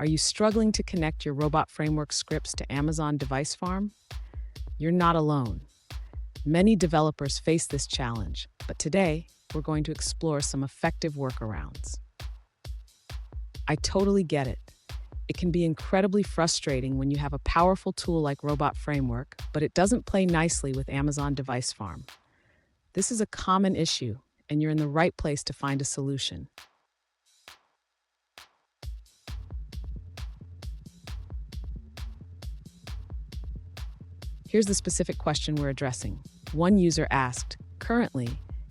Are you struggling to connect your robot framework scripts to Amazon Device Farm? You're not alone. Many developers face this challenge, but today we're going to explore some effective workarounds. I totally get it. It can be incredibly frustrating when you have a powerful tool like Robot Framework, but it doesn't play nicely with Amazon Device Farm. This is a common issue, and you're in the right place to find a solution. Here's the specific question we're addressing. One user asked, currently,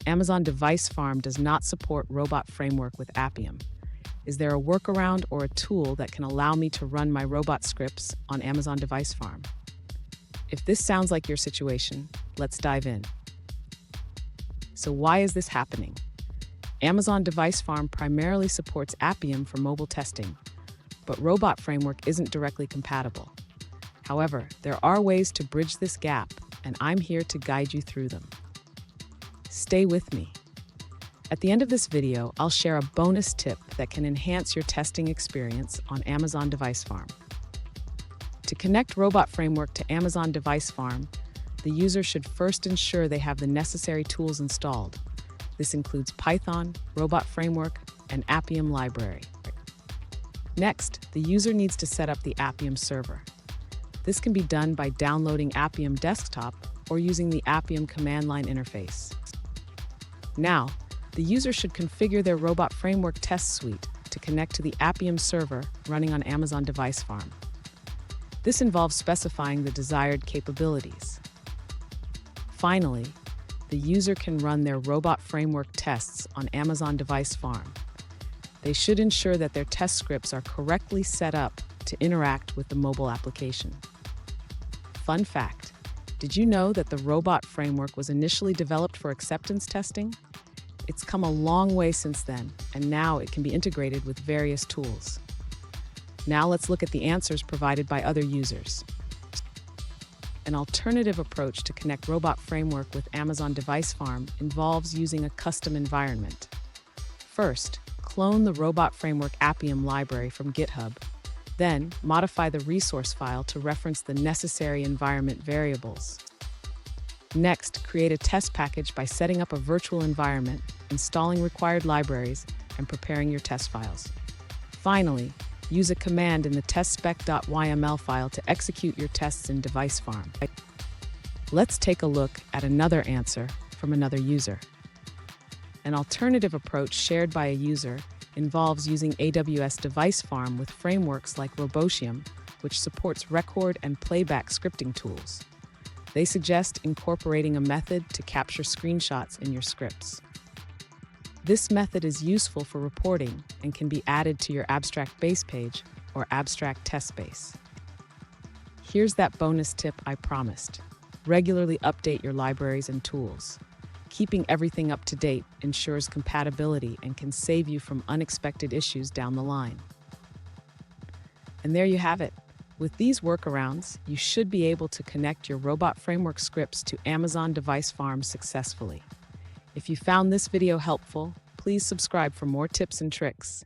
Amazon Device Farm does not support Robot Framework with Appium. Is there a workaround or a tool that can allow me to run my robot scripts on Amazon Device Farm? If this sounds like your situation, let's dive in. So why is this happening? Amazon Device Farm primarily supports Appium for mobile testing, but Robot Framework isn't directly compatible. However, there are ways to bridge this gap, and I'm here to guide you through them. Stay with me. At the end of this video, I'll share a bonus tip that can enhance your testing experience on Amazon Device Farm. To connect Robot Framework to Amazon Device Farm, the user should first ensure they have the necessary tools installed. This includes Python, Robot Framework, and Appium library. Next, the user needs to set up the Appium server. This can be done by downloading Appium Desktop or using the Appium command line interface. Now, the user should configure their Robot Framework test suite to connect to the Appium server running on Amazon Device Farm. This involves specifying the desired capabilities. Finally, the user can run their Robot Framework tests on Amazon Device Farm. They should ensure that their test scripts are correctly set up to interact with the mobile application. Fun fact, did you know that the Robot Framework was initially developed for acceptance testing? It's come a long way since then, and now it can be integrated with various tools. Now let's look at the answers provided by other users. An alternative approach to connect Robot Framework with Amazon Device Farm involves using a custom environment. First, clone the Robot Framework Appium library from GitHub. Then, modify the resource file to reference the necessary environment variables. Next, create a test package by setting up a virtual environment, installing required libraries, and preparing your test files. Finally, use a command in the testspec.yml file to execute your tests in Device Farm. Let's take a look at another answer from another user. An alternative approach shared by a user involves using AWS Device Farm with frameworks like Robotium, which supports record and playback scripting tools. They suggest incorporating a method to capture screenshots in your scripts. This method is useful for reporting and can be added to your abstract base page or abstract test base. Here's that bonus tip I promised. Regularly update your libraries and tools. Keeping everything up to date ensures compatibility and can save you from unexpected issues down the line. And there you have it. With these workarounds, you should be able to connect your Robot Framework scripts to Amazon Device Farm successfully. If you found this video helpful, please subscribe for more tips and tricks.